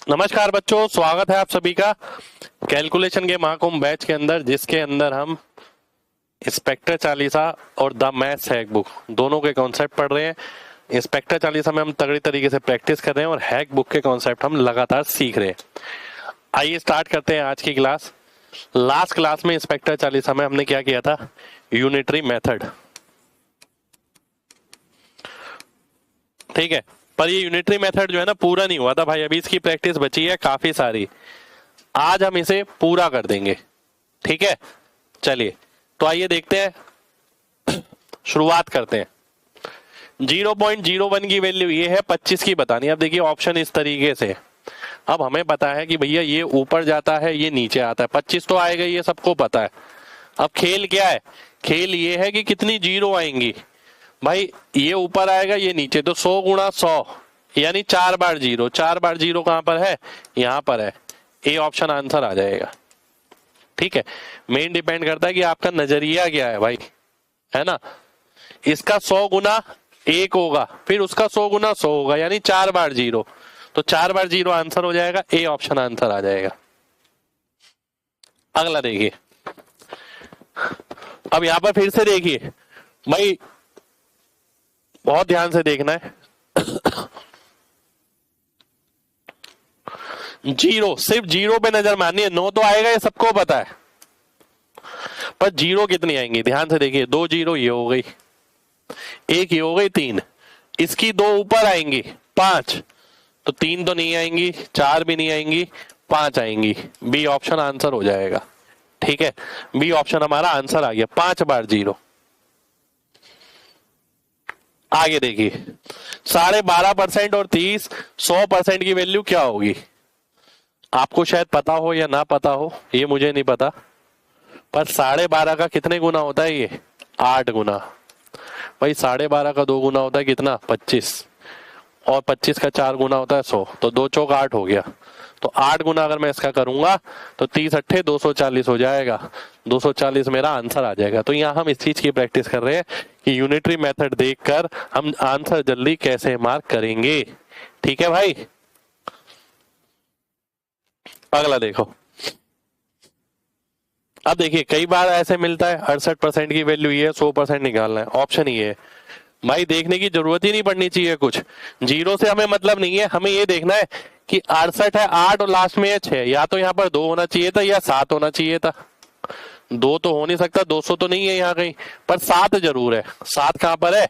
नमस्कार बच्चों, स्वागत है आप सभी का कैलकुलेशन के महाकुंभ बैच के अंदर, जिसके अंदर हम इंस्पेक्टर चालीसा और द मैथ्स हैक बुक दोनों के कॉन्सेप्ट पढ़ रहे हैं। इंस्पेक्टर चालीसा में हम तगड़ी तरीके से प्रैक्टिस कर रहे हैं और हैक बुक के कॉन्सेप्ट हम लगातार सीख रहे हैं। आइए स्टार्ट करते हैं आज की क्लास। लास्ट क्लास में इंस्पेक्टर चालीसा में हमने क्या किया था? यूनिटरी मेथड, ठीक है। पर ये यूनिटरी मेथड जो है ना, पूरा नहीं हुआ था भाई, अभी इसकी प्रैक्टिस बची है काफी सारी। आज हम इसे पूरा कर देंगे, ठीक है। चलिए तो आइए देखते हैं, शुरुआत करते हैं। 0.01 की वैल्यू ये है, 25 की बतानी है। अब देखिए ऑप्शन इस तरीके से, अब हमें पता है कि भैया ये ऊपर जाता है, ये नीचे आता है, 25 तो आएगा, ये सबको पता है। अब खेल क्या है? खेल ये है कि कितनी जीरो आएंगी। भाई ये ऊपर आएगा, ये नीचे, तो 100 गुणा 100 यानी 4 बार जीरो। 4 बार जीरो कहां पर है? यहां पर है। ए ऑप्शन आंसर आ जाएगा, ठीक है। मेन डिपेंड करता है कि आपका नजरिया क्या है भाई, है ना। इसका 100 गुना 1 होगा, फिर उसका 100 गुना 100 होगा, यानी 4 बार जीरो। तो 4 बार जीरो आंसर हो जाएगा, ए ऑप्शन आंसर आ जाएगा। अगला देखिए, अब यहां पर फिर से देखिए भाई, बहुत ध्यान से देखना है। जीरो, सिर्फ जीरो पे नजर मारनी है। 9 तो आएगा, ये सबको पता है, पर जीरो कितनी आएंगी ध्यान से देखिए। 2 जीरो ये हो गई, 1 ये हो गई, 3। इसकी 2 ऊपर आएंगी, 5, तो 3 तो नहीं आएंगी, 4 भी नहीं आएंगी, 5 आएंगी। बी ऑप्शन आंसर हो जाएगा, ठीक है। बी ऑप्शन हमारा आंसर आ गया, 5 बार जीरो। आगे देखिए, 12.5% और 30, 100% की वैल्यू क्या होगी? आपको शायद पता हो या ना पता हो, ये मुझे नहीं पता, पर 12.5 का कितने गुना होता है? ये 8 गुना। भाई 12.5 का 2 गुना होता है कितना? 25, और 25 का 4 गुना होता है 100, तो 2 चौक 8 हो गया। तो 8 गुना अगर मैं इसका करूंगा तो 30 अट्ठे 240 हो जाएगा। 240 मेरा आंसर आ जाएगा। तो यहाँ हम इस चीज की प्रैक्टिस कर रहे हैं कि यूनिटरी मेथड देखकर हम आंसर जल्दी कैसे मार्क करेंगे, ठीक है भाई। अगला देखो, अब देखिए कई बार ऐसे मिलता है 68% की वैल्यू ये है, 100% निकालना है, ऑप्शन ये है। भाई देखने की जरूरत ही नहीं पड़नी चाहिए कुछ, जीरो से हमें मतलब नहीं है। हमें ये देखना है कि 68 है, 8 और लास्ट में 6, या तो यहाँ पर 2 होना चाहिए था या 7 होना चाहिए था। 2 तो हो नहीं सकता, 200 तो नहीं है यहाँ कहीं, पर 7 जरूर है। 7 कहां पर है?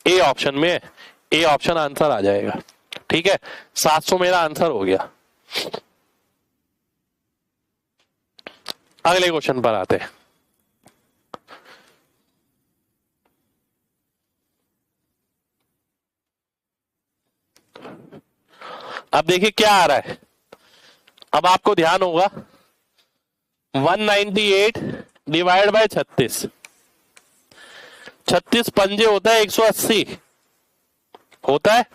ए ऑप्शन में है। ए ऑप्शन आंसर आ जाएगा, ठीक है। 700 मेरा आंसर हो गया। अगले क्वेश्चन पर आते हैं। अब देखिए क्या आ रहा है, अब आपको ध्यान होगा, 198 डिवाइड बाय 36, 36 पंजे होता है 180, होता है,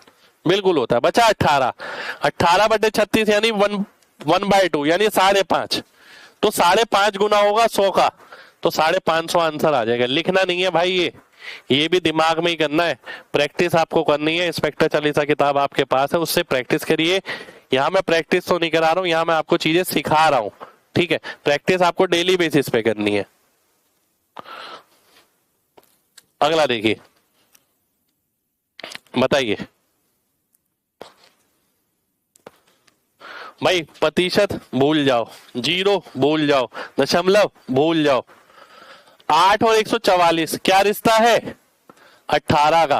बिल्कुल होता है। बचा 18, 18/36 यानी 1/2 यानी 5.5, तो 5.5 गुना होगा 100 का, तो 550 आंसर आ जाएगा। लिखना नहीं है भाई, ये भी दिमाग में ही करना है, प्रैक्टिस आपको करनी है। इंस्पेक्टर चालीसा किताब आपके पास है, उससे प्रैक्टिस करिए। यहाँ मैं प्रैक्टिस तो नहीं करा रहा हूँ, यहाँ मैं आपको चीजें सिखा रहा हूँ, ठीक है। प्रैक्टिस आपको डेली बेसिस पे करनी है। अगला देखिए, बताइए भाई, प्रतिशत भूल जाओ, जीरो भूल जाओ, दशमलव भूल जाओ। 8 और 144 क्या रिश्ता है? 18 का,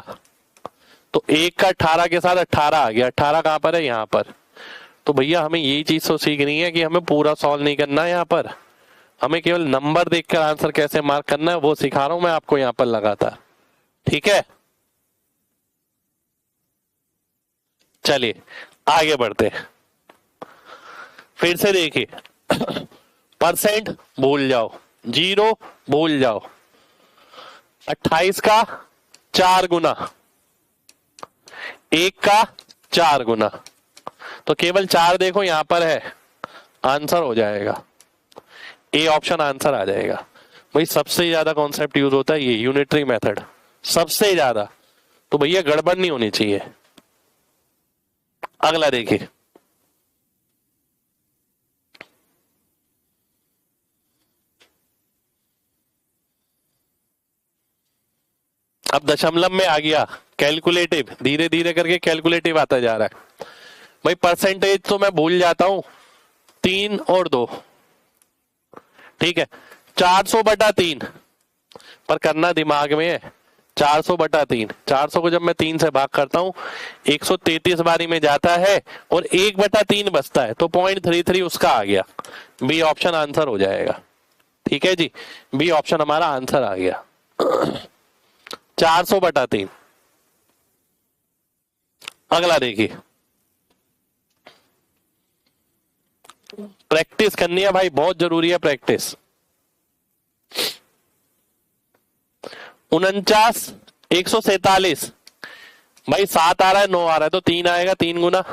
तो 1 का 18 के साथ 18 आ गया। 18 कहां पर है? यहां पर। तो भैया हमें यही चीज तो सीखनी है कि हमें पूरा सॉल्व नहीं करना है यहाँ पर, हमें केवल नंबर देखकर आंसर कैसे मार्क करना है वो सिखा रहा हूं मैं आपको यहाँ पर लगातार, ठीक है। चलिए आगे बढ़ते हैं। फिर से देखिए, परसेंट भूल जाओ, जीरो भूल जाओ, 28 का 4 गुना, 1 का 4 गुना, तो केवल 4 देखो यहां पर है, आंसर हो जाएगा। ए ऑप्शन आंसर आ जाएगा। भाई सबसे ज्यादा कॉन्सेप्ट यूज होता है ये यूनिटरी मेथड, सबसे ज्यादा, तो भैया गड़बड़ नहीं होनी चाहिए। अगला देखिए, अब दशमलव में आ गया, कैलकुलेटिव, धीरे धीरे करके कैलकुलेटिव आता जा रहा है। भाई परसेंटेज तो मैं भूल जाता हूं, 3 और 2, ठीक है, 400/3, पर करना दिमाग में है। 400/3, 400 को जब मैं 3 से भाग करता हूं 133 बारी में जाता है और 1/3 बचता है, तो 0.33 उसका आ गया। बी ऑप्शन आंसर हो जाएगा। ठीक है जी, बी ऑप्शन हमारा आंसर आ गया। 400/3। अगला देखिए, प्रैक्टिस करनी है भाई, बहुत जरूरी है प्रैक्टिस। 49, 147, भाई 7 आ रहा है, 9 आ रहा है, तो 3 आएगा, 3 गुना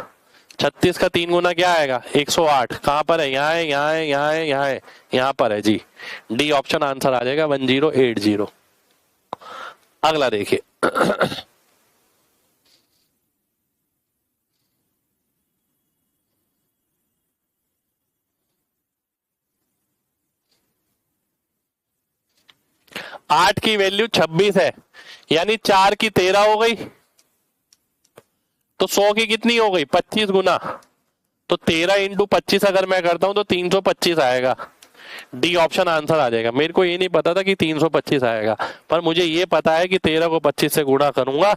36 का 3 गुना क्या आएगा, 108। कहां पर है, यहाँ है, यहाँ है, यहाँ है, यहाँ है, यहाँ पर है जी। डी ऑप्शन आंसर आ जाएगा, 1080। अगला देखिए, 8 की वैल्यू 26 है, यानी 4 की 13 हो गई, तो 100 की कितनी हो गई, 25 गुना, तो 13 इंटू 25 अगर मैं करता हूं तो 325 आएगा। डी ऑप्शन आंसर आ जाएगा। मेरे को ये नहीं पता था कि 325 आएगा, पर मुझे ये पता है कि 13 को 25 से गुणा करूंगा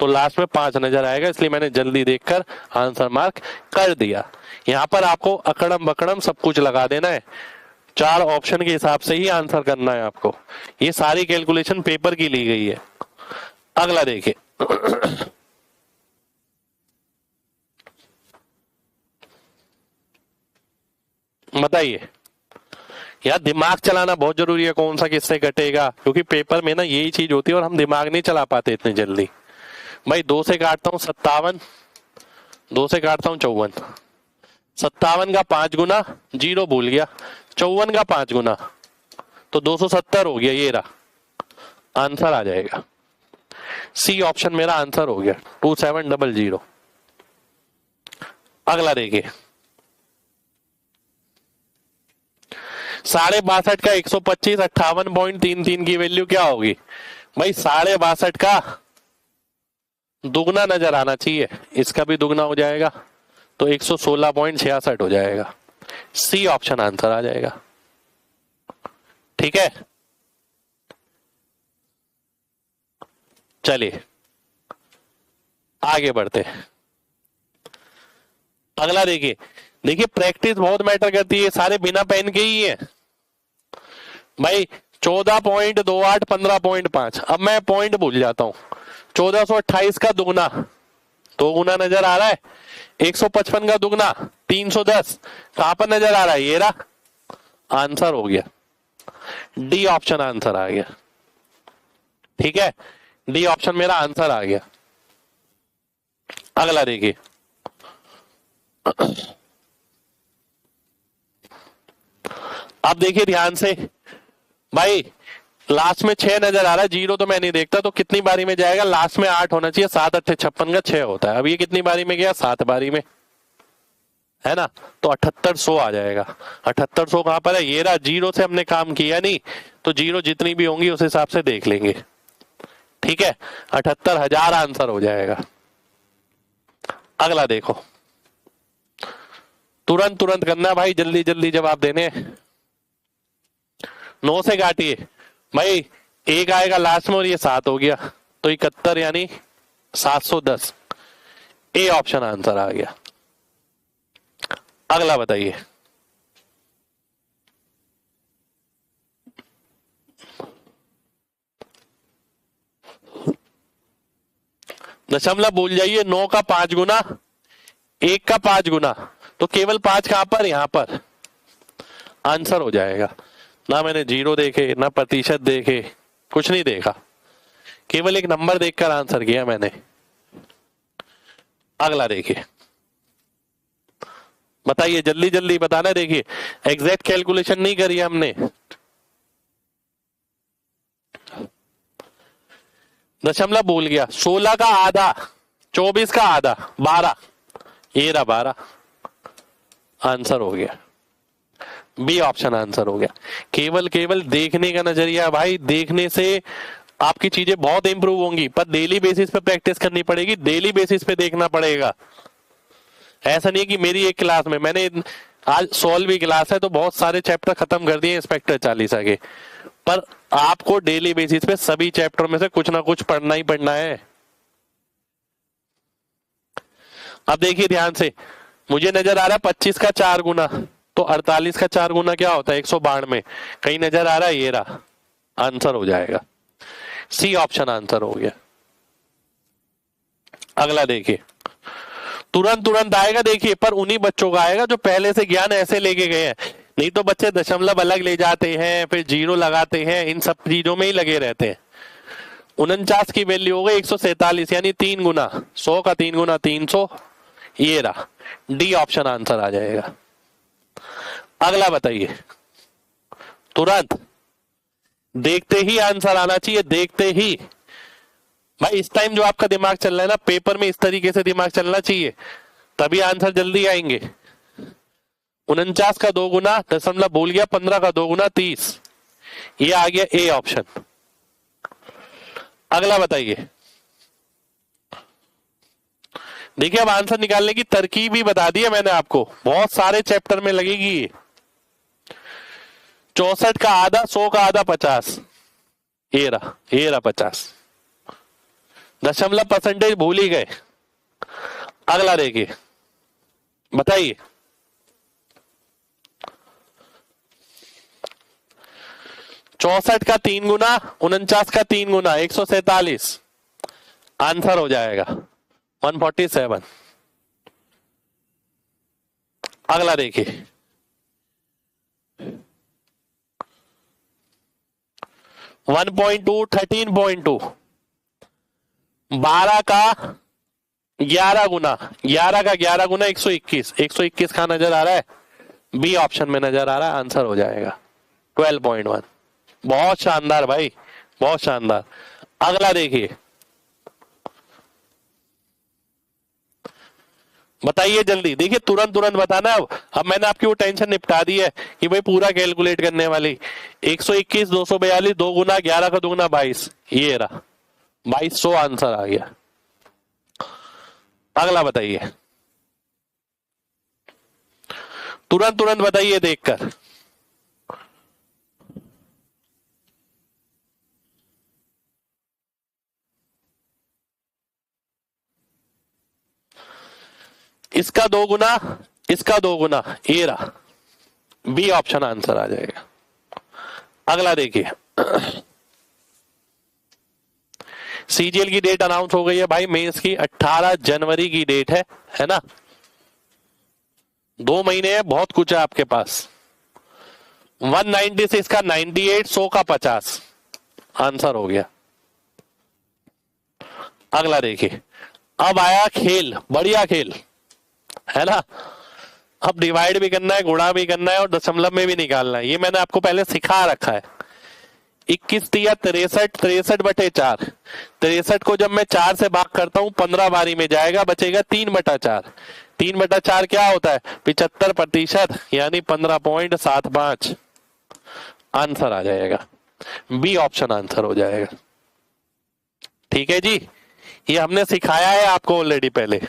तो लास्ट में 5 नजर आएगा, इसलिए मैंने जल्दी देखकर आंसर मार्क कर दिया। यहाँ पर आपको अकड़म बकड़म सब कुछ लगा देना है, 4 ऑप्शन के हिसाब से ही आंसर करना है आपको। ये सारी कैलकुलेशन पेपर की ली गई है। अगला देखिए, बताइए, यार दिमाग चलाना बहुत जरूरी है, कौन सा किससे कटेगा, क्योंकि पेपर में ना यही चीज होती है और हम दिमाग नहीं चला पाते इतनी जल्दी। भाई 2 से काटता हूं 57, 2 से काटता हूं 54, 57 का 5 गुना, जीरो भूल गया, 54 का 5 गुना, तो 270 हो गया, ये रहा आंसर आ जाएगा। सी ऑप्शन मेरा आंसर हो गया, 2700। अगला देखिए, 62.5 का 125, 58.33 की वैल्यू क्या होगी, भाई 62.5 का दुगना नजर आना चाहिए, इसका भी दुगना हो जाएगा, तो 116.66 हो जाएगा। सी ऑप्शन आंसर आ जाएगा। ठीक है, चलिए आगे बढ़ते हैं। अगला देखिए, देखिए प्रैक्टिस बहुत मैटर करती है, सारे बिना पेन के ही है भाई। 14.28, 15.5, अब मैं पॉइंट भूल जाता हूं। 1428 का दुगना, 2 गुना नजर आ रहा है, 155 का दुगना 310, कहां पर नजर आ रहा है, ये रहा आंसर हो गया। डी ऑप्शन आंसर आ गया। ठीक है, डी ऑप्शन मेरा आंसर आ गया। अगला देखिए, अब देखिए ध्यान से भाई, लास्ट में 6 नजर आ रहा है, जीरो तो मैं नहीं देखता, तो कितनी बारी में जाएगा, लास्ट में 8 होना चाहिए, 7 8 56 का 6 होता है। अब ये कितनी बारी में गया, 7 बारी में, है ना, तो 7800 आ जाएगा। 7800 कहां पर है, ये रहा, जीरो से हमने काम किया नहीं, तो जीरो जितनी भी होंगी उस हिसाब से देख लेंगे। ठीक है, 78,000 आंसर हो जाएगा। अगला देखो, तुरंत तुरंत करना भाई, जल्दी जल्दी जवाब देने। 9 से काटिए भाई, 1 आएगा लास्ट में और ये 7 हो गया, तो 71 यानी 710। ए ऑप्शन आंसर आ गया। अगला बताइए, दशमलव भूल जाइए, 9 का 5 गुना, 1 का 5 गुना, तो केवल 5 कहां पर, यहां पर आंसर हो जाएगा। ना मैंने जीरो देखे, ना प्रतिशत देखे, कुछ नहीं देखा, केवल एक नंबर देखकर आंसर किया मैंने। अगला देखिए, बताइए जल्दी जल्दी बताना। देखिए एग्जैक्ट कैलकुलेशन नहीं करी हमने, दशमलव भूल गया, 16 का आधा, 24 का आधा 12, ये रहा 12, आंसर हो गया। बी ऑप्शन आंसर हो गया। केवल केवल देखने का नजरिया भाई, देखने से आपकी चीजें बहुत इंप्रूव होंगी, पर डेली बेसिस पे प्रैक्टिस करनी पड़ेगी, डेली बेसिस पे देखना पड़ेगा। ऐसा नहीं है कि मेरी एक क्लास में मैंने आज 16वीं क्लास है तो बहुत सारे चैप्टर खत्म कर दिए इंस्पेक्टर चालीसा के, पर आपको डेली बेसिस पे सभी चैप्टर में से कुछ ना कुछ पढ़ना ही पढ़ना है। अब देखिए ध्यान से, मुझे नजर आ रहा है 25 का 4 गुना, तो 48 का 4 गुना क्या होता है 192। कहीं नजर आ रहा है, ये रहा आंसर हो जाएगा, सी ऑप्शन आंसर हो गया। अगला देखिए, तुरंत तुरंत आएगा देखिए, पर उन्हीं बच्चों का आएगा जो पहले से ज्ञान ऐसे लेके गए हैं। नहीं तो बच्चे दशमलव अलग ले जाते हैं, फिर जीरो लगाते हैं, इन सब चीजों में ही लगे रहते हैं। 49 की वैल्यू हो गई 147, यानी 3 गुना, 100 का 3 गुना 300, ये रहा, डी ऑप्शन आंसर आ जाएगा। अगला बताइए, तुरंत देखते ही आंसर आना चाहिए, देखते ही। भाई इस टाइम जो आपका दिमाग चल रहा है ना, पेपर में इस तरीके से दिमाग चलना चाहिए, तभी आंसर जल्दी आएंगे। 49 का 2 गुना, दशमलव भूल गया, 15 का 2 गुना 30, ये आ गया ए ऑप्शन। अगला बताइए, देखिए अब आंसर निकालने की तरकीब ही बता दी है मैंने आपको, बहुत सारे चैप्टर में लगेगी। 64 का आधा, 100 का आधा 50, ये रहा 50, दशमलव परसेंटेज भूल ही गए। अगला देखिए, बताइए, चौसठ का 3 गुना, 49 का 3 गुना 147, आंसर हो जाएगा 147। अगला देखिए, 1.2, 13.2, 12 का 11 गुना, 11 का 11 गुना 121, 121 का नजर आ रहा है, बी ऑप्शन में नजर आ रहा है, आंसर हो जाएगा 12.1। बहुत शानदार भाई, बहुत शानदार। अगला देखिए, बताइए जल्दी, देखिए तुरंत तुरंत बताना। अब मैंने आपकी वो टेंशन निपटा दी है कि भाई पूरा कैलकुलेट करने वाली। 121, 242, 2 गुना 11 का 2 गुना 22, ये रहा 2200 आंसर आ गया। अगला बताइए, तुरंत तुरंत बताइए देखकर। इसका 2 गुना, इसका 2 गुना, ये रहा, बी ऑप्शन आंसर आ जाएगा। अगला देखिए, सीजीएल की डेट अनाउंस हो गई है भाई, मेंस की 18 जनवरी की डेट है ना, 2 महीने है, बहुत कुछ है आपके पास। 196 का 98, 100 का 50, आंसर हो गया। अगला देखिए, अब आया खेल, बढ़िया खेल है ना। अब डिवाइड भी करना है, गुणा भी करना है, और दशमलव में भी निकालना है, ये मैंने आपको पहले सिखा रखा है। 21 तिया 63, 63/4, 63 को जब मैं 4 से भाग करता हूं 15 बारी में जाएगा, बचेगा 3/4। 3/4 क्या होता है 75%, यानी 15.75, आंसर आ जाएगा, बी ऑप्शन आंसर हो जाएगा। ठीक है जी, ये हमने सिखाया है आपको ऑलरेडी पहले।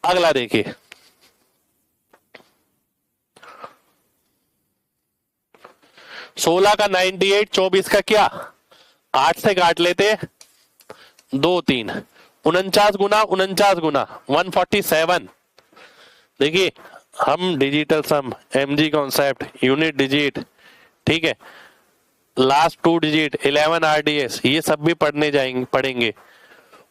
अगला देखिए, सोलह का 98, 24 का क्या, 8 से काट लेते, 2 3, 49 गुना 49 गुना 147। देखिए हम डिजिटल सम, एमजी कॉन्सेप्ट, यूनिट डिजिट, ठीक है, लास्ट 2 डिजिट, 11 आरडीएस, ये सब भी पढ़ेंगे।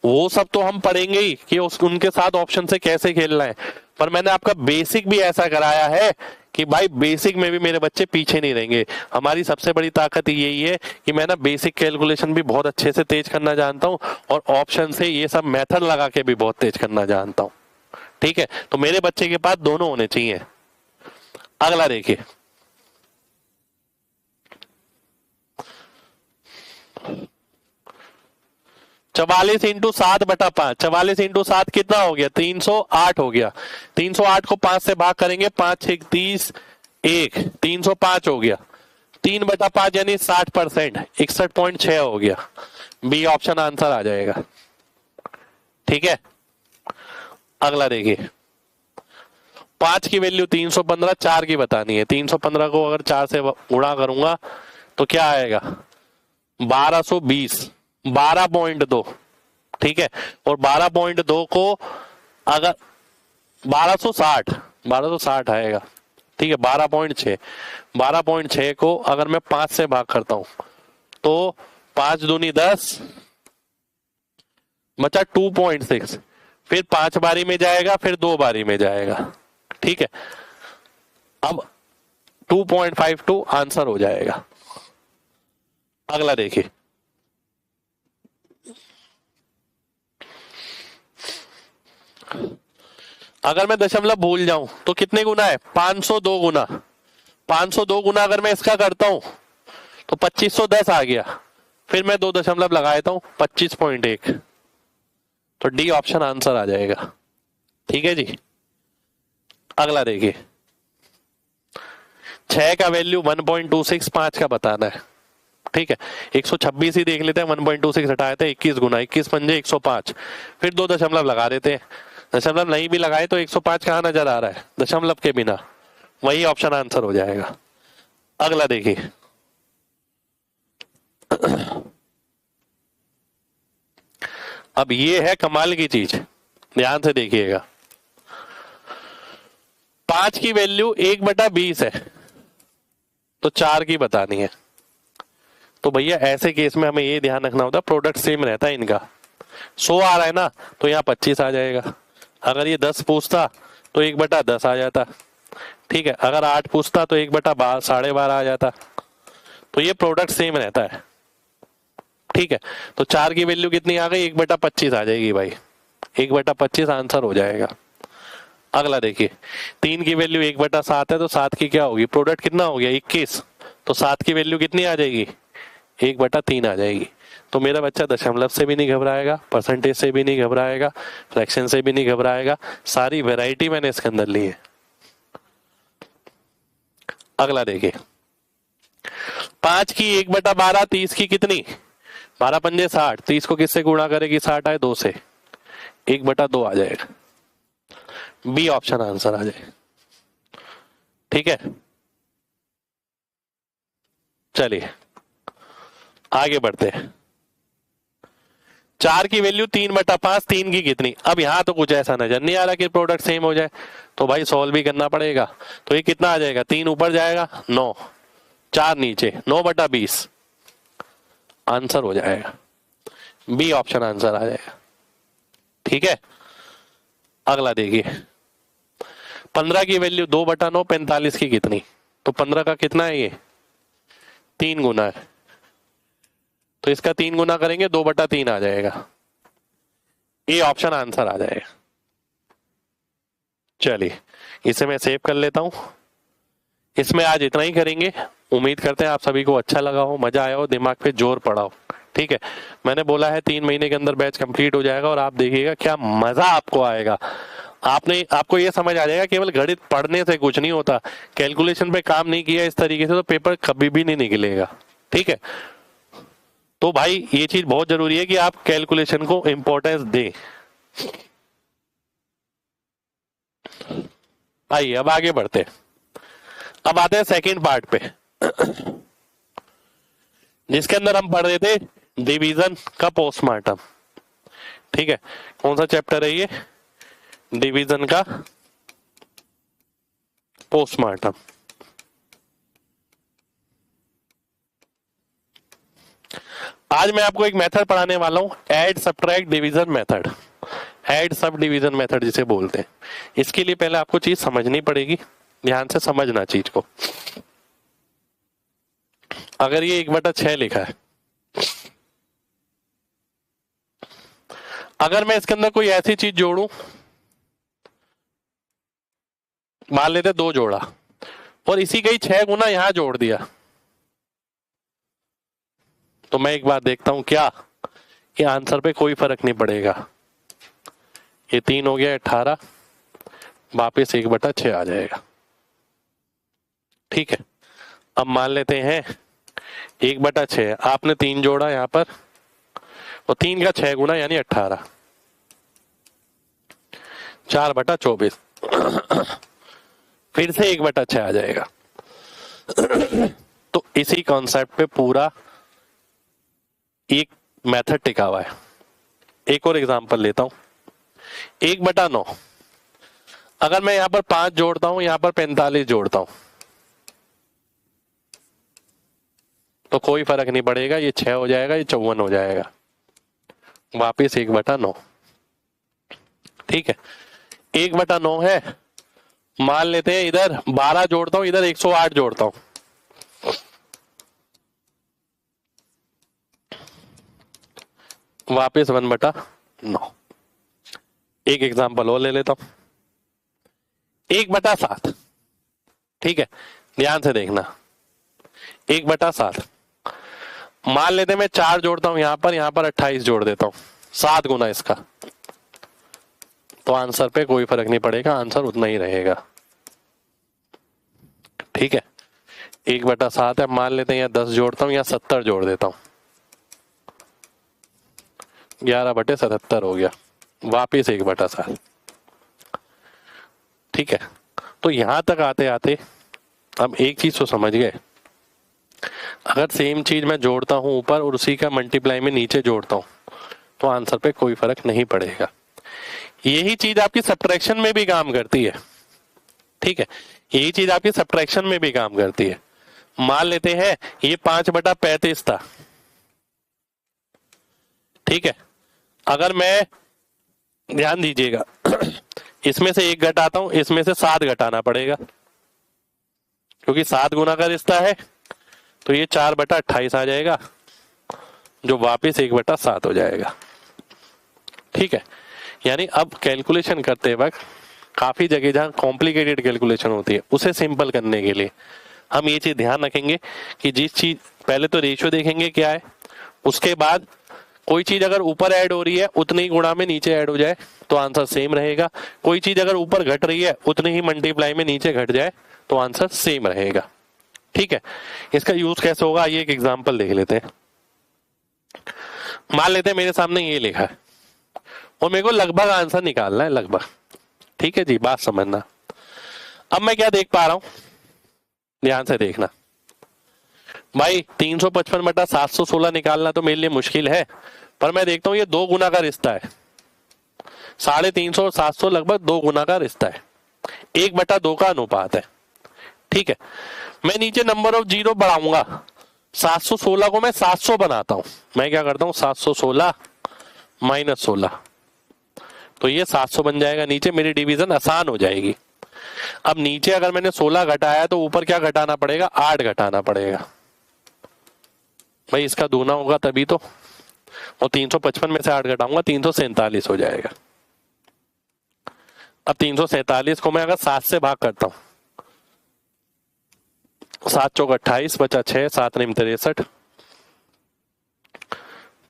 वो सब तो हम पढ़ेंगे ही कि उनके साथ ऑप्शन से कैसे खेलना है, पर मैंने आपका बेसिक भी ऐसा कराया है कि भाई बेसिक में भी मेरे बच्चे पीछे नहीं रहेंगे। हमारी सबसे बड़ी ताकत यही है कि मैं ना बेसिक कैलकुलेशन भी बहुत अच्छे से तेज करना जानता हूँ, और ऑप्शन से ये सब मेथड लगा के भी बहुत तेज करना जानता हूँ। ठीक है, तो मेरे बच्चे के पास दोनों होने चाहिए। अगला देखिए, चवालीस इंटू 7/5, 44 इंटू 7 कितना हो गया 308 हो गया। 308 को 5 से भाग करेंगे, 5 6 30, 1, 305 हो गया। 3/5 यानी 60%, 61.6 हो गया। बी ऑप्शन आंसर आ जाएगा। ठीक है, अगला देखिए। 5 की वैल्यू 315, 4 की बतानी है। 315 को अगर 4 से गुणा करूंगा तो क्या आएगा? 1220, 12.2। ठीक है, और 12.2 को अगर 1260, 1260 आएगा। ठीक है, 12.6, 12.6 को अगर मैं 5 से भाग करता हूं तो 5 दूनी 10, बचा 2.6। फिर 5 बारी में जाएगा, फिर 2 बारी में जाएगा। ठीक है, अब 2.52 आंसर हो जाएगा। अगला देखिए। अगर मैं दशमलव भूल जाऊं तो कितने गुना है? 502 गुना। 502 गुना अगर मैं इसका करता हूं तो 2510 आ गया। फिर मैं 2 दशमलव लगा देता हूं, 25.1। तो डी ऑप्शन आंसर आ जाएगा। ठीक है जी, अगला देखिए। 6 का वैल्यू 1.26, 5 का बताना है। ठीक है, 126 ही देख लेते हैं। 1.26 हटाए थे, 21 गुना, 21 पंजे 105। फिर 2 दशमलव लगा देते हैं। दशमलव नहीं भी लगाए तो 105 कहां नजर आ रहा है? दशमलव के बिना। वही ऑप्शन आंसर हो जाएगा। अगला देखिए। अब ये है कमाल की चीज, ध्यान से देखिएगा। 5 की वैल्यू 1/20 है तो 4 की बतानी है। तो भैया ऐसे केस में हमें ये ध्यान रखना होता है प्रोडक्ट सेम रहता है इनका। 100 आ रहा है ना, तो यहाँ 25 आ जाएगा। अगर ये 10 पूछता तो 1/10 आ जाता। ठीक है, अगर 8 पूछता तो 1/12.5 आ जाता। तो ये प्रोडक्ट सेम रहता है। ठीक है, तो 4 की वैल्यू कितनी आ गई? 1/25 आ जाएगी भाई। 1/25 आंसर हो जाएगा। अगला देखिए। 3 की वैल्यू 1/7 है तो 7 की क्या होगी? प्रोडक्ट कितना हो गया? 21। तो 7 की वैल्यू कितनी आ जाएगी? 1/3 आ जाएगी। तो मेरा बच्चा दशमलव से भी नहीं घबराएगा, परसेंटेज से भी नहीं घबराएगा, फ्रैक्शन से भी नहीं घबराएगा। सारी वैरायटी मैंने इसके अंदर ली है। अगला देखिए। 5 की 1/12, 30 की कितनी? 12 पंजे 60, 30 को किससे गुणा करेगी? 60 आए 2 से, 1/2 आ जाएगा। बी ऑप्शन आंसर आ जाए। ठीक है, चलिए आगे बढ़ते हैं। 4 की वैल्यू 3/5, 3 की कितनी? अब यहां तो कुछ ऐसा नजर नहीं आ रहा कि प्रोडक्ट सेम हो जाए, तो भाई सॉल्व भी करना पड़ेगा। तो ये कितना आ जाएगा? 3 ऊपर जाएगा, 9, 4 नीचे, 9/20 आंसर हो जाएगा। बी ऑप्शन आंसर आ जाएगा। ठीक है, अगला देखिए। 15 की वैल्यू 2/9, 45 की कितनी? तो 15 का कितना है? ये 3 गुना है, तो इसका 3 गुना करेंगे, 2/3 आ जाएगा। ए ऑप्शन आंसर आ जाएगा। चलिए इसे मैं सेव कर लेता हूं। इसमें आज इतना ही करेंगे। उम्मीद करते हैं आप सभी को अच्छा लगा हो, मजा आया हो, दिमाग पे जोर पड़ा हो। ठीक है, मैंने बोला है 3 महीने के अंदर बैच कंप्लीट हो जाएगा और आप देखिएगा क्या मजा आपको आएगा। आपको ये समझ आ जाएगा केवल गणित पढ़ने से कुछ नहीं होता। कैलकुलेशन पे काम नहीं किया इस तरीके से तो पेपर कभी भी नहीं निकलेगा। ठीक है, तो भाई ये चीज बहुत जरूरी है कि आप कैलकुलेशन को इंपॉर्टेंस दें। आइए अब आगे बढ़ते हैं। अब आते हैं सेकंड पार्ट पे, जिसके अंदर हम पढ़ रहे थे डिवीजन का पोस्टमार्टम। ठीक है, कौन सा चैप्टर है ये? डिवीजन का पोस्टमार्टम। आज मैं आपको एक मेथड पढ़ाने वाला हूं, add subtract division method. Add sub division method जिसे बोलते हैं। इसके लिए पहले आपको चीज समझनी पड़ेगी, ध्यान से समझना चीज को। अगर ये 1/6 लिखा है, अगर मैं इसके अंदर कोई ऐसी चीज जोड़ूं, मान लेते 2 जोड़ा और इसी का ही 6 गुना यहां जोड़ दिया, तो मैं एक बार देखता हूं क्या ये आंसर पे कोई फर्क नहीं पड़ेगा। ये 3 हो गया 18, वापिस 1/6 आ जाएगा। ठीक है, अब मान लेते हैं 1/6, आपने 3 जोड़ा यहाँ पर, और 3 का 6 गुना यानी 18, 4/24, फिर से 1/6 आ जाएगा। तो इसी कॉन्सेप्ट पे पूरा एक मेथड टिका हुआ है। एक और एग्जांपल लेता हूं, 1/9, अगर मैं यहां पर 5 जोड़ता हूं, यहां पर 45 जोड़ता हूं, तो कोई फर्क नहीं पड़ेगा, ये 6 हो जाएगा, ये 54 हो जाएगा, वापिस 1/9। ठीक है, 1/9 है, मान लेते हैं इधर 12 जोड़ता हूं, इधर 108 जोड़ता हूं, वापिस 1/9। एक एग्जांपल और ले लेता हूं, 1/7। ठीक है, ध्यान से देखना, 1/7, मान लेते हैं मैं 4 जोड़ता हूं यहां पर 28 जोड़ देता हूं, 7 गुना इसका, तो आंसर पे कोई फर्क नहीं पड़ेगा, आंसर उतना ही रहेगा। ठीक है, 1/7 है, मान लेते हैं यहाँ 10 जोड़ता हूं, यहाँ 70 जोड़ देता हूं, 11/77 हो गया, वापिस 1/7। ठीक है, तो यहां तक आते आते अब एक चीज तो समझ गए, अगर सेम चीज मैं जोड़ता हूं ऊपर और उसी का मल्टीप्लाई में नीचे जोड़ता हूं, तो आंसर पे कोई फर्क नहीं पड़ेगा। यही चीज आपकी सब्ट्रैक्शन में भी काम करती है। ठीक है, यही चीज आपकी सब्ट्रैक्शन में भी काम करती है। मान लेते हैं ये 5/35 था। ठीक है, अगर मैं, ध्यान दीजिएगा, इसमें से 1 घटाता हूं, इसमें से 7 घटाना पड़ेगा, क्योंकि 7 गुना का रिश्ता है, तो ये 4/28 आ जाएगा, जो वापिस 1/7 हो जाएगा। ठीक है, यानी अब कैलकुलेशन करते वक्त काफी जगह जहां कॉम्प्लिकेटेड कैलकुलेशन होती है, उसे सिंपल करने के लिए हम ये चीज ध्यान रखेंगे कि जिस चीज, पहले तो रेशियो देखेंगे क्या है, उसके बाद कोई चीज अगर ऊपर ऐड हो रही है उतने ही गुणा में नीचे ऐड हो जाए तो आंसर सेम रहेगा, कोई चीज अगर ऊपर घट रही है उतने ही मल्टीप्लाई में नीचे घट जाए तो आंसर सेम रहेगा। ठीक है, इसका यूज कैसे होगा, ये एक एग्जांपल देख लेते हैं। मान लेते हैं मेरे सामने ये लिखा है और मेरे को लगभग आंसर निकालना है, लगभग। ठीक है जी, बात समझना। अब मैं क्या देख पा रहा हूं, ध्यान से देखना भाई, 355/716 निकालना तो मेरे लिए मुश्किल है, पर मैं देखता हूं ये 2 गुना का रिश्ता है, 350 और 700 लगभग 2 गुना का रिश्ता है, 1/2 का अनुपात है। ठीक है, मैं नीचे नंबर ऑफ जीरो बढ़ाऊंगा, 716 को मैं 700 बनाता हूं, मैं क्या करता हूं 716 - 16, तो ये 700 बन जाएगा, नीचे मेरी डिवीजन आसान हो जाएगी। अब नीचे अगर मैंने 16 घटाया तो ऊपर क्या घटाना पड़ेगा, 8 घटाना पड़ेगा, भाई इसका दूना होगा तभी तो, और 355 में से 8 घटाऊंगा 347 हो जाएगा। अब 347 को मैं अगर 7 से भाग करता हूं, 7 चौक 28 बचा 6, 7 9 63,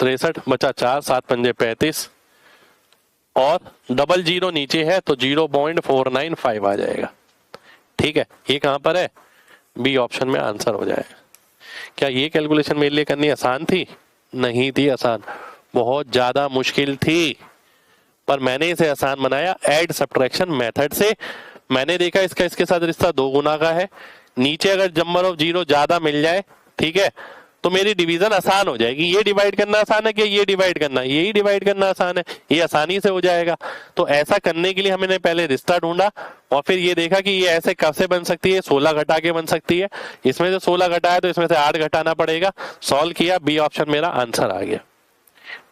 63 बचा 4, 7 पंजे 35, और डबल जीरो नीचे है तो 0.495 आ जाएगा। ठीक है, ये कहां पर है, बी ऑप्शन में आंसर हो जाएगा। क्या ये कैलकुलेशन मेरे लिए करनी आसान थी? नहीं थी आसान, बहुत ज्यादा मुश्किल थी, पर मैंने इसे आसान बनाया ऐड सब्ट्रैक्शन मेथड से। मैंने देखा इसका इसके साथ रिश्ता 2 गुना का है, नीचे अगर नंबर ऑफ जीरो ज्यादा मिल जाए, ठीक है, तो मेरी डिवीजन आसान हो जाएगी। ये डिवाइड करना आसान है कि ये डिवाइड करना, यही डिवाइड करना आसान है, ये आसानी से हो जाएगा। तो ऐसा करने के लिए हमने पहले रिश्ता ढूंढा और फिर ये देखा कि ये ऐसे कैसे बन सकती है, 16 घटा के बन सकती है, इसमें से 16 घटाया तो इसमें से 8 घटाना पड़ेगा, सॉल्व किया, बी ऑप्शन मेरा आंसर आ गया।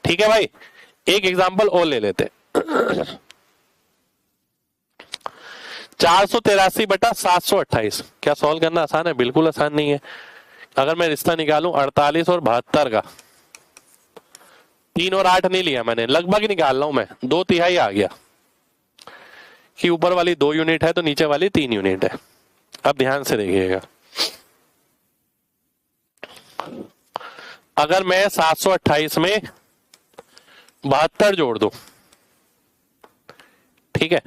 ठीक है भाई, एक एग्जाम्पल और ले लेते 483/728, क्या सॉल्व करना आसान है? बिल्कुल आसान नहीं है। अगर मैं रिश्ता निकालूं 48 और 72 का, 3 और 8 नहीं लिया मैंने, लगभग ही निकाल रहा हूं मैं, 2/3 आ गया कि ऊपर वाली 2 यूनिट है तो नीचे वाली 3 यूनिट है। अब ध्यान से देखिएगा, अगर मैं 728 में 72 जोड़ दूं, ठीक है,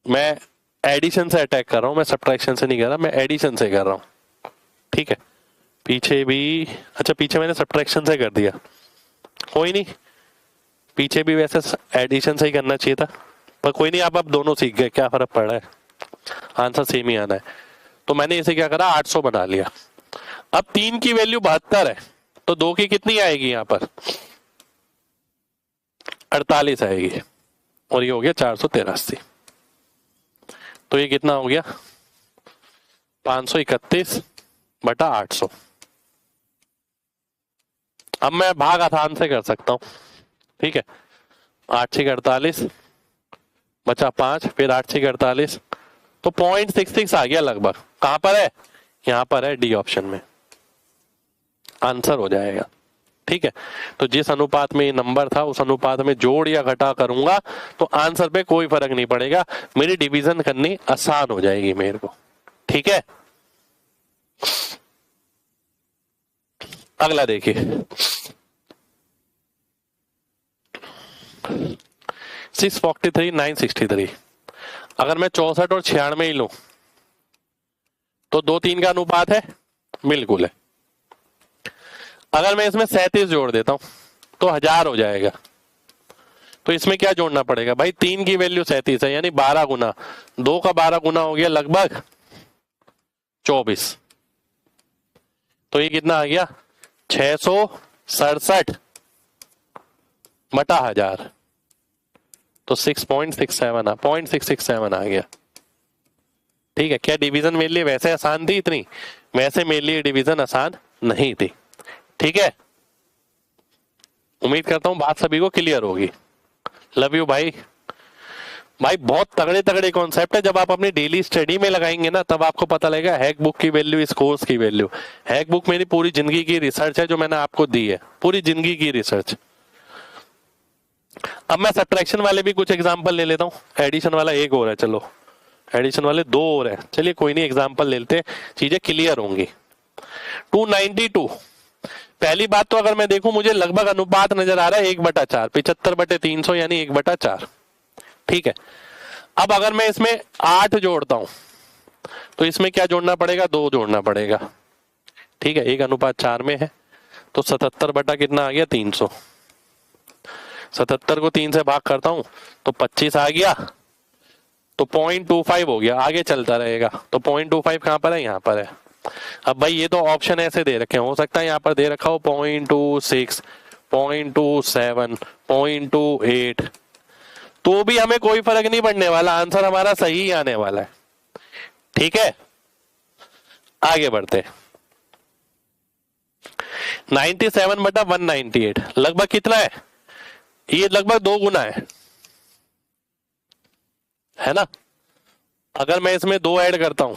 मैं एडिशन से अटैक कर रहा हूं मैं, सब्ट्रैक्शन से नहीं कर रहा, मैं एडिशन से कर रहा हूं। ठीक है, पीछे भी, अच्छा पीछे मैंने सब्ट्रैक्शन से कर दिया, कोई नहीं, पीछे भी वैसे एडिशन से ही करना चाहिए था, पर कोई नहीं, आप अब दोनों सीख गए, क्या फर्क पड़ रहा है, आंसर सेम ही आना है। तो मैंने इसे क्या करा, 800 बना लिया। अब 3 की वैल्यू 72 है, तो 2 की कितनी आएगी यहाँ पर, 48 आएगी, और ये हो गया 483। तो ये कितना हो गया, 531 बटा 800। अब मैं भाग आसान से कर सकता हूं, ठीक है, 8 6 48 बचा 5, फिर 8 6 48, तो 0.66 आ गया लगभग। कहां पर है, यहां पर है, डी ऑप्शन में आंसर हो जाएगा। ठीक है, तो जिस अनुपात में ये नंबर था उस अनुपात में जोड़ या घटा करूंगा तो आंसर पे कोई फर्क नहीं पड़ेगा, मेरी डिवीजन करनी आसान हो जाएगी मेरे को। ठीक है, अगला देखिए, 643 963। अगर मैं 64 और 96 ही लूं तो 2 3 का अनुपात है, बिल्कुल है। अगर मैं इसमें 37 जोड़ देता हूं तो 1000 हो जाएगा। तो इसमें क्या जोड़ना पड़ेगा भाई, 3 की वैल्यू 37 है, यानी 12 गुना, 2 का 12 गुना हो गया लगभग 24। तो ये कितना आ गया, 667 बटा 1000, तो 0.667 आ गया। ठीक है, क्या डिवीजन मेरे लिए वैसे आसान थी इतनी, वैसे मेरे लिए डिवीजन आसान नहीं थी। ठीक है, उम्मीद करता हूं बात सभी को क्लियर होगी। लव यू भाई। भाई बहुत तगड़े तगड़े कॉन्सेप्ट है, जब आप अपनी डेली स्टडी में लगाएंगे ना तब आपको पता लगेगा हैक बुक की वैल्यू, इस कोर्स की वैल्यू। हैक बुक मेरी पूरी जिंदगी की रिसर्च है जो मैंने आपको दी है, पूरी जिंदगी की रिसर्च। अब मैं सब्ट्रैक्शन वाले भी कुछ एग्जांपल ले लेता हूं, एडिशन वाला एक और है, चलो एडिशन वाले 2 और है, चलिए कोई नहीं एग्जांपल ले लेते, चीजें क्लियर होंगी। 292, पहली बात तो अगर मैं देखूं मुझे लगभग अनुपात नजर आ रहा है 1/4, 75/300 यानी 1/4। ठीक है, अब अगर मैं इसमें 8 जोड़ता हूं तो इसमें क्या जोड़ना पड़ेगा, 2 जोड़ना पड़ेगा। ठीक है, 1:4 में है, तो 77 बटा कितना आ गया, 300। 77 को 3 से भाग करता हूं तो 25 आ गया, तो 0.25 हो गया, आगे चलता रहेगा। तो 0.25 कहां पर है, यहां पर है। अब भाई ये तो ऑप्शन ऐसे दे रखे हैं, हो सकता है यहां पर दे रखा हो 0.26, 0.27, 0.28, तो भी हमें कोई फर्क नहीं पड़ने वाला, आंसर हमारा सही ही आने वाला है। ठीक है, आगे बढ़ते। 97/198 लगभग कितना है, ये लगभग 2 गुना है ना। अगर मैं इसमें 2 ऐड करता हूं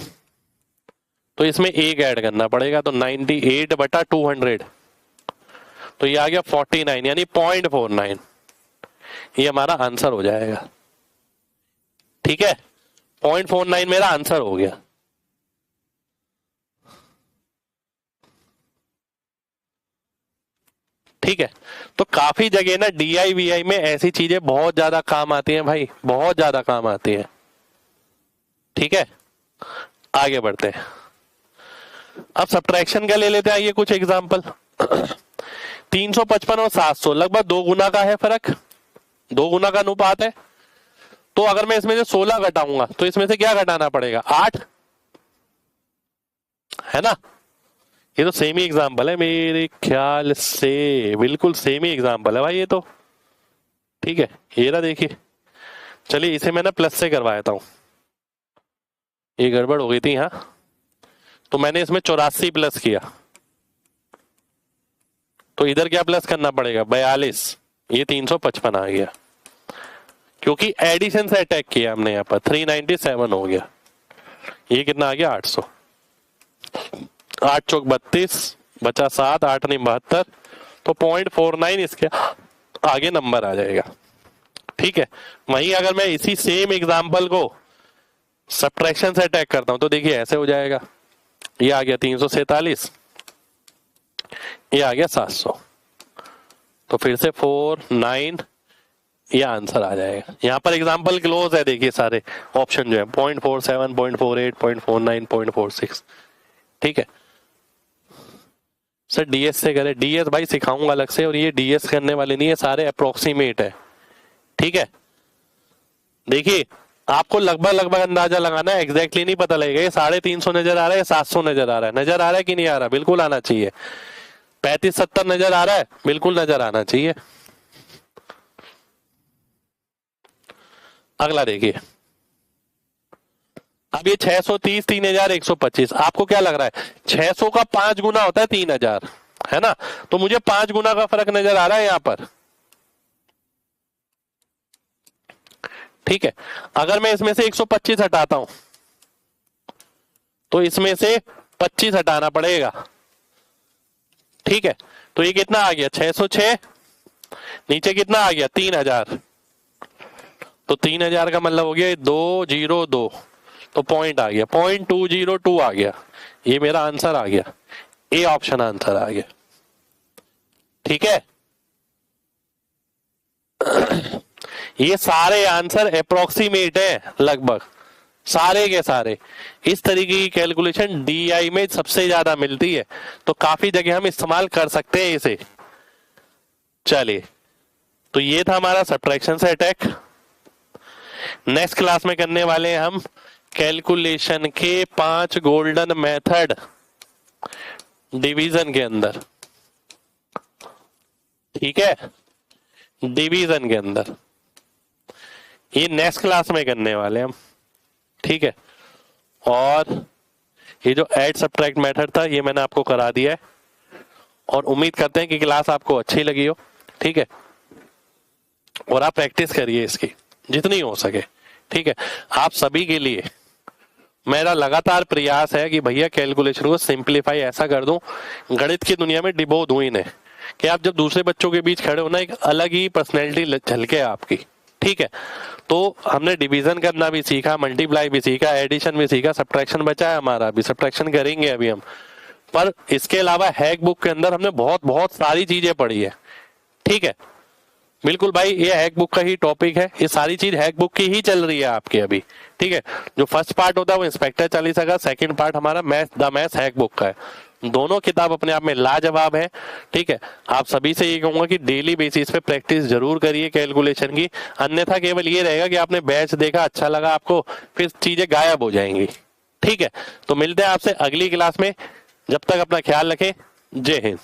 तो इसमें 1 ऐड करना पड़ेगा, तो 98/200, तो ये आ गया 49 यानी 0.49, ये हमारा आंसर हो जाएगा। ठीक है, 0.49 मेरा आंसर हो गया। ठीक है, तो काफी जगह ना DIVI में ऐसी चीजें बहुत ज्यादा काम आती हैं भाई, बहुत ज्यादा काम आती हैं। ठीक है, आगे बढ़ते हैं। अब सब्ट्रैक्शन का ले लेते हैं, आइए कुछ एग्जांपल। 355 और 700 लगभग 2 गुना का है फर्क, 2 गुना का अनुपात है। तो अगर मैं इसमें से 16 घटाऊंगा तो इसमें से क्या घटाना पड़ेगा, 8, है ना। ये तो सेम ही एग्जांपल है मेरे ख्याल से, बिल्कुल सेम ही एग्जांपल है भाई ये तो। ठीक है, ये रहा देखिए, चलिए इसे मैं ना प्लस से करवा देता हूं, ये गड़बड़ हो गई थी। हाँ, तो मैंने इसमें 84 प्लस किया, तो इधर क्या प्लस करना पड़ेगा, 42, ये 355 आ गया, क्योंकि एडिशन से अटैक किया हमने यहाँ पर। 397 हो गया, ये कितना आ गया, 800। 8 चौक 32 बचा 7, 8 नहीं 72, तो 0.49 इसके आगे नंबर आ जाएगा। ठीक है, वहीं अगर मैं इसी सेम एग्जांपल को सब्ट्रैक्शन से अटैक करता हूं तो देखिए ऐसे हो जाएगा, ये आ गया 347, ये आ गया 700, तो फिर से 4 9, ये आंसर आ जाएगा। यहाँ पर एग्जाम्पल क्लोज है, देखिए सारे ऑप्शन जो है 0.47, 0.48, 0.49, 0.46। ठीक है सर डीएस से करें, डीएस भाई सिखाऊंगा अलग से, और ये डीएस करने वाले नहीं है, सारे अप्रोक्सीमेट है। ठीक है देखिए आपको लगभग लगभग अंदाजा लगाना है, एग्जैक्टली नहीं पता लगेगा। ये 350 नजर आ रहा है, 700 नजर आ रहा है, नजर आ रहा है कि नहीं आ रहा? बिल्कुल आना चाहिए। 35-70 नजर आ रहा है, बिल्कुल नजर आना चाहिए। अगला देखिए, अब ये 630, 3125, आपको क्या लग रहा है 600 का 5 गुना होता है 3000, है ना? तो मुझे 5 गुना का फर्क नजर आ रहा है यहां पर। ठीक है अगर मैं इसमें से 125 हटाता हूं तो इसमें से 25 हटाना पड़ेगा। ठीक है तो ये कितना आ गया 606, नीचे कितना आ गया 3000, तो 3000 का मतलब हो गया 202, तो पॉइंट आ गया 0.202 आ गया। ये मेरा आंसर आ गया, ए ऑप्शन आंसर आ गया। ठीक है ये सारे आंसर अप्रोक्सीमेट है, लगभग सारे के सारे। इस तरीके की कैलकुलेशन डीआई में सबसे ज्यादा मिलती है, तो काफी जगह हम इस्तेमाल कर सकते हैं इसे। चलिए तो ये था हमारा सब्ट्रैक्शन से अटैक। नेक्स्ट क्लास में करने वाले हैं हम कैलकुलेशन के 5 गोल्डन मेथड डिवीजन के अंदर। ठीक है डिवीजन के अंदर ये नेक्स्ट क्लास में करने वाले हम। ठीक है और ये जो ऐड सब्ट्रैक्ट मेथड था ये मैंने आपको करा दिया है, और उम्मीद करते हैं कि क्लास आपको अच्छी लगी हो। ठीक है और आप प्रैक्टिस करिए इसकी जितनी हो सके। ठीक है आप सभी के लिए मेरा लगातार प्रयास है कि भैया कैलकुलेशन को सिंपलीफाई ऐसा कर दूं, गणित की दुनिया में डिबो दूं इन्हें, कि आप जब दूसरे बच्चों के बीच खड़े हो ना एक अलग ही पर्सनैलिटी झलके आपकी। ठीक है तो हमने डिवीजन करना भी सीखा, मल्टीप्लाई भी सीखा, एडिशन भी सीखा, सब्ट्रैक्शन बचा है हमारा, अभी सब्ट्रैक्शन करेंगे अभी हम। पर इसके अलावा हैक बुक के अंदर हमने बहुत बहुत सारी चीजें पढ़ी है। ठीक है बिल्कुल भाई ये हैक बुक का ही टॉपिक है, ये सारी चीज हैक बुक की ही चल रही है आपके अभी। ठीक है जो फर्स्ट पार्ट होता है वो इंस्पेक्टर चालीसा का, सेकंड पार्ट हमारा math the math hack book का है। दोनों किताब अपने आप में लाजवाब है। ठीक है आप सभी से ये कहूंगा कि डेली बेसिस पे प्रैक्टिस जरूर करिए कैलकुलेशन की, अन्यथा केवल ये रहेगा कि आपने बैच देखा, अच्छा लगा आपको, फिर चीजें गायब हो जाएंगी। ठीक है तो मिलते हैं आपसे अगली क्लास में, जब तक अपना ख्याल रखें। जय हिंद।